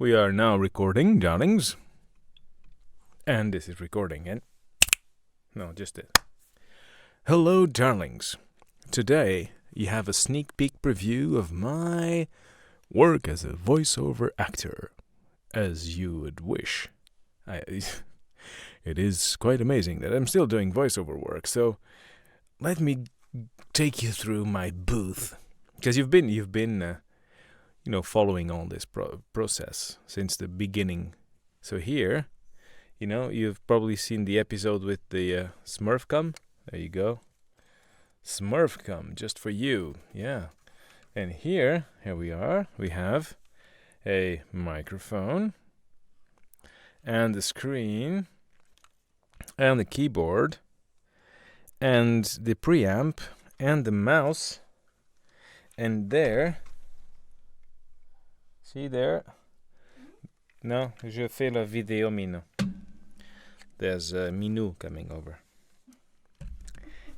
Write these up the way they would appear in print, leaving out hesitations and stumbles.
We are now recording, darlings. And this is recording, and... No, just it. Hello, darlings. Today, you have a sneak peek preview of my work as a voiceover actor, as you would wish. It is quite amazing that I'm still doing voiceover work, so let me take you through my booth. Because you've been following all this process since the beginning. So here, you've probably seen the episode with the Smurf cum. There you go. Smurf cum, just for you. Yeah. And here we are. We have a microphone and the screen and the keyboard and the preamp and the mouse. And there... See there? No, je fais la vidéo, Minou. There's Minou coming over.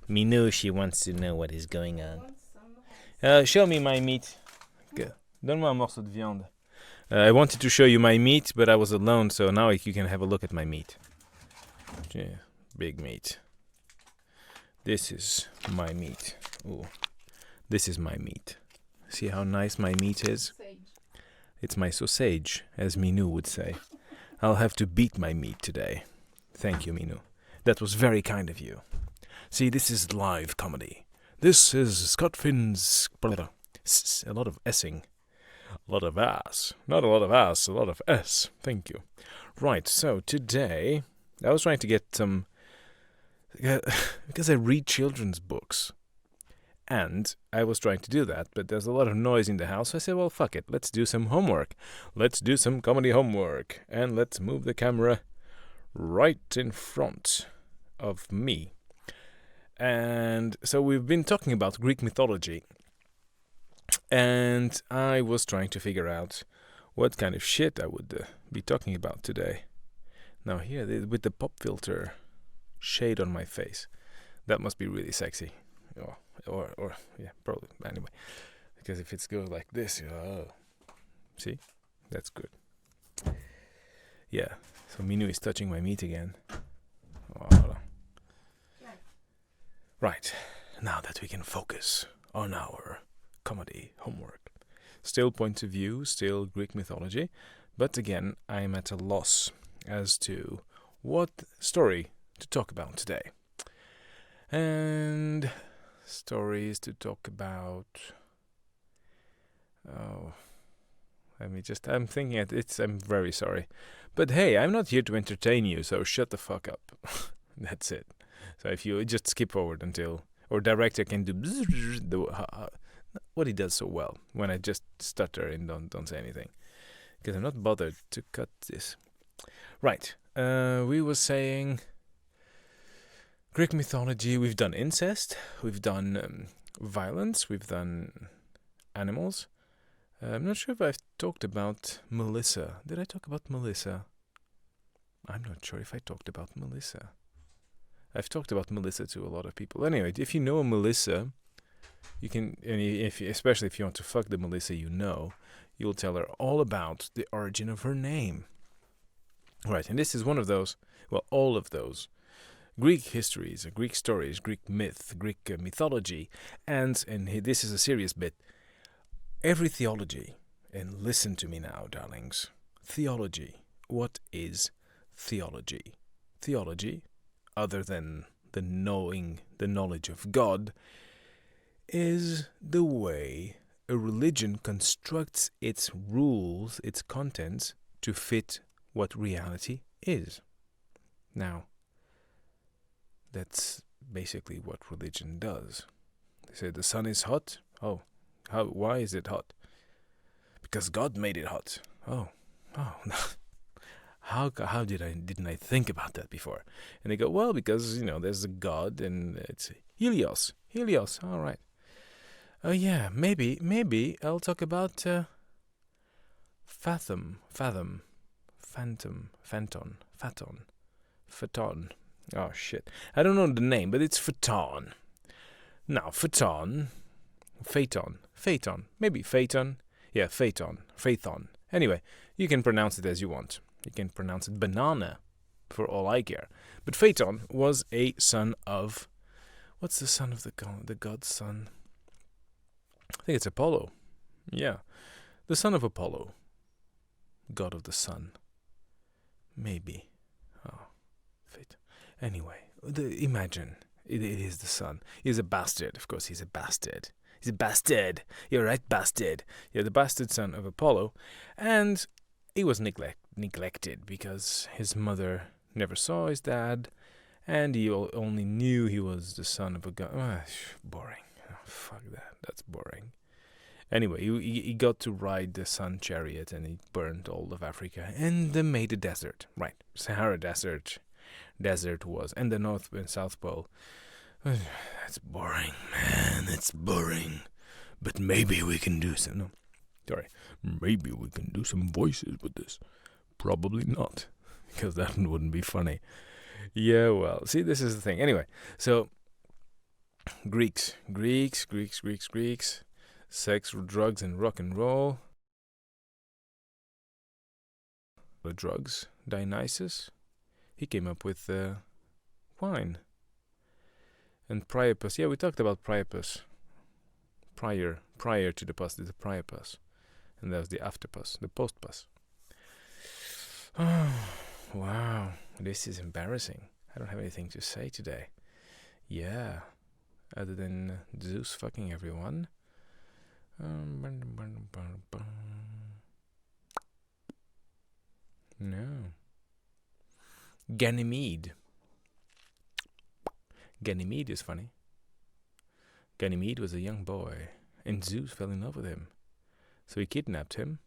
Minou, she wants to know what is going on. Show me my meat. Donne-moi un morceau de viande. I wanted to show you my meat, but I was alone, so now you can have a look at my meat. Yeah, big meat. This is my meat. Ooh. This is my meat. See how nice my meat is? It's my sausage, as Minou would say. I'll have to beat my meat today. Thank you, Minou. That was very kind of you. See, this is live comedy. This is Scott Finn's... A lot of S-ing. A lot of ass. Not a lot of ass, a lot of S. Thank you. Right, so today... I was trying to get some... because I read children's books. And I was trying to do that, but there's a lot of noise in the house. So I said, well, fuck it. Let's do some homework. Let's do some comedy homework. And let's move the camera right in front of me. And so we've been talking about Greek mythology. And I was trying to figure out what kind of shit I would be talking about today. Now here, with the pop filter shade on my face. That must be really sexy. Or yeah, probably. Anyway, because if it's goes like this, see? That's good. Yeah, so Minou is touching my meat again. Oh. Right, now that we can focus on our comedy homework. Still point of view, still Greek mythology, but again, I'm at a loss as to what story to talk about today. And stories to talk about. I'm thinking I'm very sorry. But hey, I'm not here to entertain you, so shut the fuck up. That's it. So if you just skip forward until, or director can do what he does so well when I just stutter and don't say anything. Because I'm not bothered to cut this. Right, we were saying... Greek mythology, we've done incest, we've done violence, we've done animals. I'm not sure if I've talked about Melissa. Did I talk about Melissa? I'm not sure if I talked about Melissa. I've talked about Melissa to a lot of people. Anyway, if you know a Melissa, you can, especially if you want to fuck the Melissa you'll tell her all about the origin of her name. Right, and this is one of those, all of those. Greek histories, Greek stories, Greek myth, Greek mythology, and this is a serious bit, every theology, and listen to me now, darlings, theology, what is theology? Theology, other than the knowledge of God, is the way a religion constructs its rules, its contents, to fit what reality is. Now, that's basically what religion does. They say the sun is hot. Oh, why is it hot? Because God made it hot. Oh, how didn't I think about that before? And they go, well, because there's a God and it's Helios. All right. Oh yeah, maybe I'll talk about Phaeton. Oh shit. I don't know the name, but it's Phaeton. Now, Phaeton. Maybe Phaeton. Yeah, Phaeton. Anyway, you can pronounce it as you want. You can pronounce it banana, for all I care. But Phaeton was a son of... What's the son of the god's son? I think it's Apollo. Yeah. The son of Apollo. God of the sun. Maybe. Oh, Phaeton. Anyway, imagine. It is the son. He's a bastard. Of course, he's a bastard. He's a bastard. You're right, bastard. You're the bastard son of Apollo. And he was neglected because his mother never saw his dad. And he only knew he was the son of a god. Boring. Oh, fuck that. That's boring. Anyway, he got to ride the sun chariot and he burned all of Africa and made a desert. Right. Sahara Desert. Desert was. And the North and South Pole. That's boring, man. It's boring. But maybe we can do some... No. Sorry. Maybe we can do some voices with this. Probably not. Because that wouldn't be funny. Yeah, well, see, this is the thing. Anyway, so Greeks, sex, drugs, and rock and roll. The drugs, Dionysus, he came up with wine. And Priapus, yeah, we talked about Priapus. Prior to the pus, there's a Priapus. And there's the afterpus, the postpus. Oh, wow. This is embarrassing. I don't have anything to say today. Yeah. Other than Zeus fucking everyone. No. Ganymede. Ganymede is funny. Ganymede was a young boy, and Zeus fell in love with him. So he kidnapped him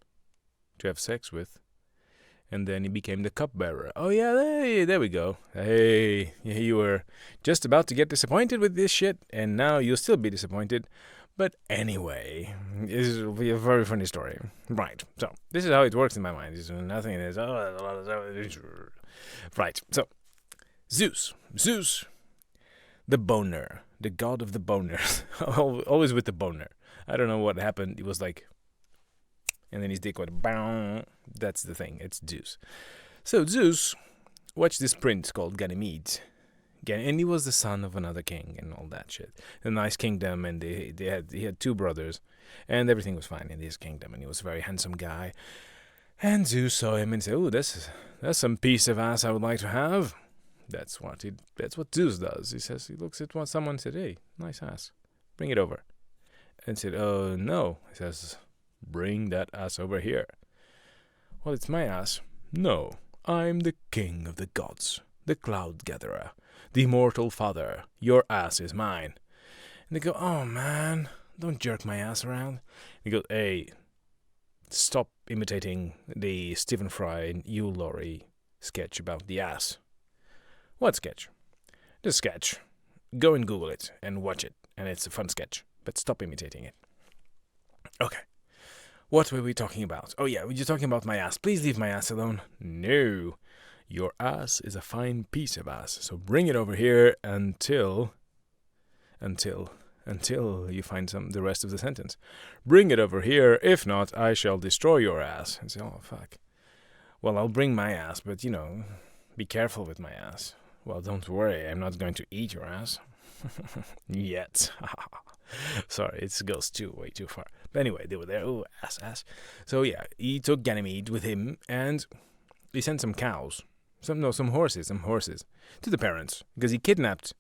to have sex with. And then he became the cupbearer. Oh, yeah, there we go. Hey, you were just about to get disappointed with this shit, and now you'll still be disappointed. But anyway, this will be a very funny story. Right, so this is how it works in my mind. There's nothing in this. Right, so Zeus, the boner, the god of the boners. Always with the boner. I don't know what happened. It was like... And then his dick went bang. That's the thing. It's Zeus. So Zeus watched this prince called Ganymede. And he was the son of another king and all that shit. A nice kingdom, and he had two brothers. And everything was fine in his kingdom. And he was a very handsome guy. And Zeus saw him and said, "Oh, that's some piece of ass I would like to have." That's what Zeus does. He looks at someone and said, "Hey, nice ass. Bring it over." And said, "Oh, no." He says, "Bring that ass over here." "Well, it's my ass." "No, I'm the king of the gods, the cloud gatherer, the immortal father. Your ass is mine." And they go, "Oh, man, don't jerk my ass around." And he goes, "Hey, stop imitating the Stephen Fry and Hugh Laurie sketch about the ass." "What sketch?" "The sketch. Go and Google it and watch it, and it's a fun sketch, but stop imitating it." Okay. What were we talking about? Oh yeah, were you talking about my ass? Please leave my ass alone. No. Your ass is a fine piece of ass, so bring it over here until you find the rest of the sentence. Bring it over here, if not, I shall destroy your ass. And say, oh, fuck. Well, I'll bring my ass, but, be careful with my ass. Well, don't worry, I'm not going to eat your ass. Yet. Sorry, it goes way too far. But anyway, they were there. Oh, ass. So yeah, he took Ganymede with him, and he sent some cows. Some horses to the parents, because he kidnapped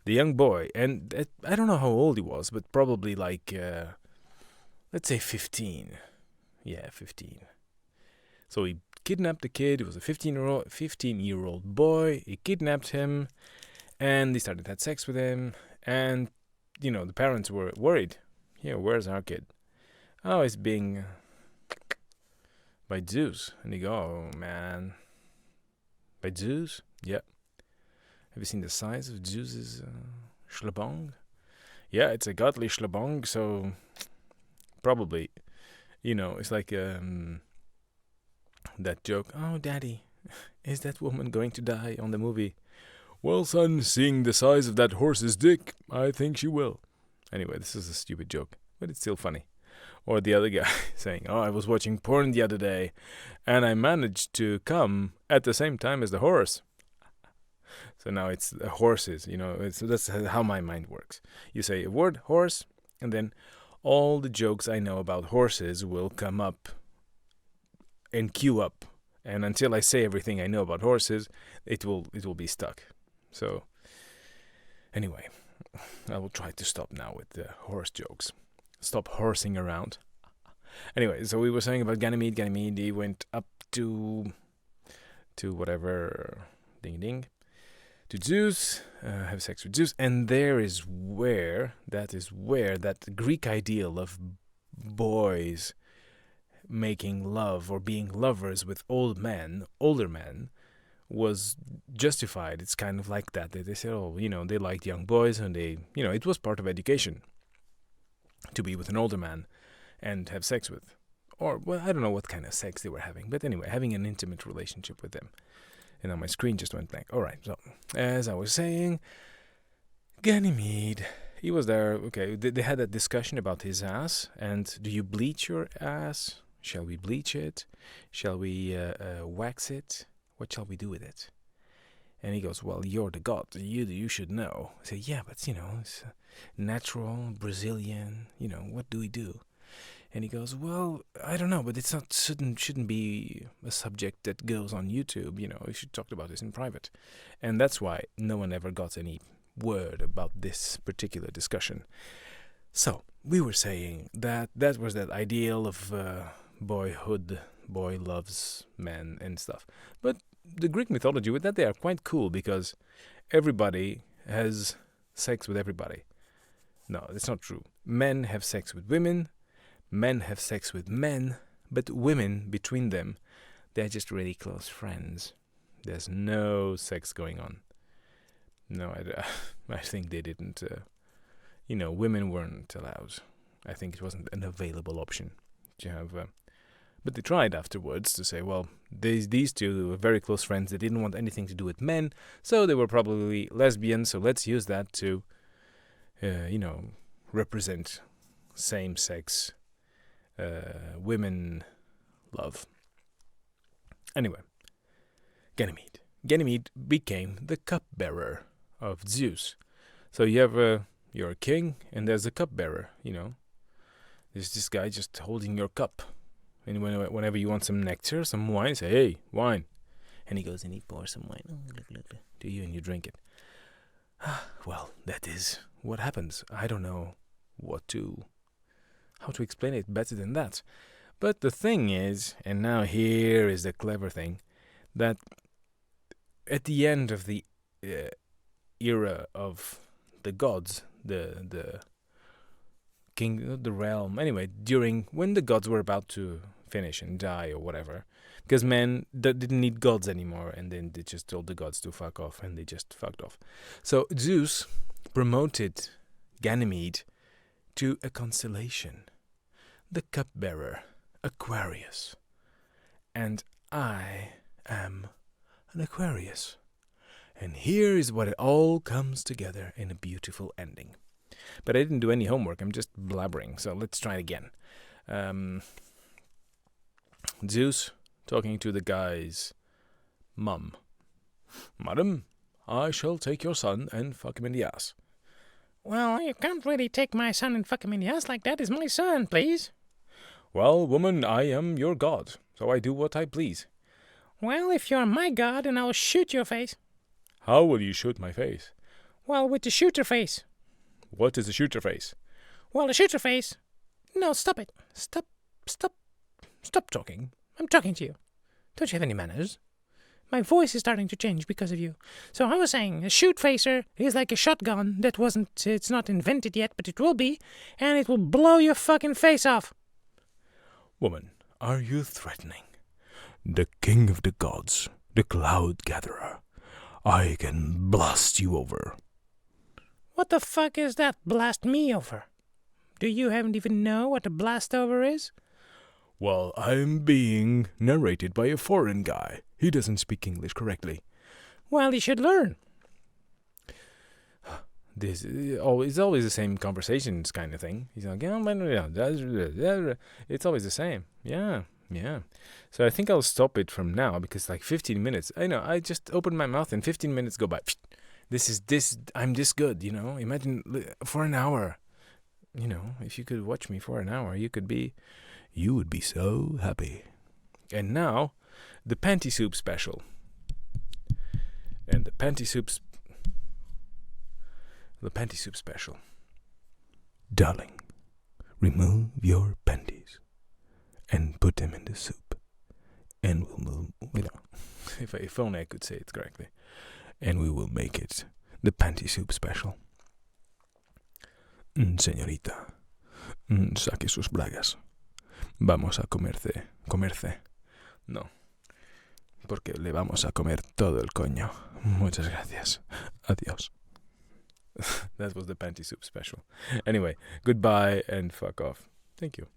the young boy. And I don't know how old he was, but probably like, let's say 15. Yeah, 15. So he kidnapped the kid. It was a 15-year-old boy. He kidnapped him, and they started to have sex with him. And, the parents were worried. Yeah, where's our kid? Oh, he's being by Zeus. And they go, oh, man. By Zeus? Yeah. Have you seen the size of Zeus's schlabong? Yeah, it's a godly schlabong, so probably, it's like that joke. Oh, Daddy, is that woman going to die on the movie? Well, son, seeing the size of that horse's dick, I think she will. Anyway, this is a stupid joke, but it's still funny. Or the other guy saying, oh, I was watching porn the other day and I managed to come at the same time as the horse. So now it's horses, that's how my mind works. You say a word, horse, and then all the jokes I know about horses will come up and queue up. And until I say everything I know about horses, it will be stuck. So anyway, I will try to stop now with the horse jokes. Stop horsing around. Anyway, so we were saying about Ganymede. He went up to whatever, ding ding, to Zeus, have sex with Zeus, and that is where that Greek ideal of boys making love or being lovers with older men, was justified. It's kind of like that. They said, oh, they liked young boys, and they, it was part of education to be with an older man and have sex with. Or, well, I don't know what kind of sex they were having, but anyway, having an intimate relationship with them. And now my screen just went blank. All right, so as I was saying, Ganymede, he was there. Okay, they had a discussion about his ass, and do you bleach your ass? Shall we bleach it? Shall we wax it? What shall we do with it? And he goes, well, you're the god. You should know. I say, yeah, but, it's natural, Brazilian. What do we do? And he goes, well, I don't know, but it's not shouldn't be a subject that goes on YouTube. We should talk about this in private. And that's why no one ever got any word about this particular discussion. So we were saying that was that ideal of boyhood, boy loves men and stuff. But the Greek mythology, with that, they are quite cool because everybody has sex with everybody. No, that's not true. Men have sex with women, men have sex with men, but women, between them, they're just really close friends. There's no sex going on. No, I think they didn't, women weren't allowed. I think it wasn't an available option to have... But they tried afterwards to say, well, these two were very close friends. They didn't want anything to do with men, so they were probably lesbians. So let's use that to, represent same-sex women love. Anyway, Ganymede. Ganymede became the cupbearer of Zeus. So you have you're a king, and there's a cupbearer. There's this guy just holding your cup. And whenever you want some nectar, some wine, say, hey, wine. And he goes and he pours some wine to you, and you drink it. Well, that is what happens. I don't know how to explain it better than that. But the thing is, and now here is the clever thing, that at the end of the era of the gods, the king, the realm, anyway, when the gods were about to finish and die or whatever, because men didn't need gods anymore, and then they just told the gods to fuck off, and they just fucked off. So Zeus promoted Ganymede to a constellation, the cupbearer, Aquarius. And I am an Aquarius. And here is what it all comes together in a beautiful ending. But I didn't do any homework, I'm just blabbering, so let's try it again. Zeus talking to the guy's mum. Madam, I shall take your son and fuck him in the ass. Well, you can't really take my son and fuck him in the ass like that. He's my son, please. Well, woman, I am your god, so I do what I please. Well, if you're my god, then I'll shoot your face. How will you shoot my face? Well, with the shooter face. What is a shooter face? Well, the shooter face... No, stop it. Stop talking. I'm talking to you. Don't you have any manners? My voice is starting to change because of you. So I was saying, a shoot facer is like a shotgun that it's not invented yet, but it will be, and it will blow your fucking face off. Woman, are you threatening? The king of the gods, the cloud gatherer. I can blast you over. What the fuck is that, blast me over? Do you haven't even know what a blast over is? Well, I'm being narrated by a foreign guy. He doesn't speak English correctly. Well, you should learn. this it's always the same conversations kind of thing. He's like, it's always the same. Yeah. So I think I'll stop it from now because like 15 minutes. I know. I just opened my mouth and 15 minutes go by. I'm this good, Imagine for an hour. If you could watch me for an hour, you would be so happy. And now, the panty soup special. And the panty soup special. Darling, remove your panties and put them in the soup. And we'll if only I could say it correctly. And we will make it the panty soup special. Señorita, saque sus bragas. Vamos a comerse. No, porque le vamos a comer todo el coño. Muchas gracias. Adiós. That was the panty soup special. Anyway, goodbye and fuck off. Thank you.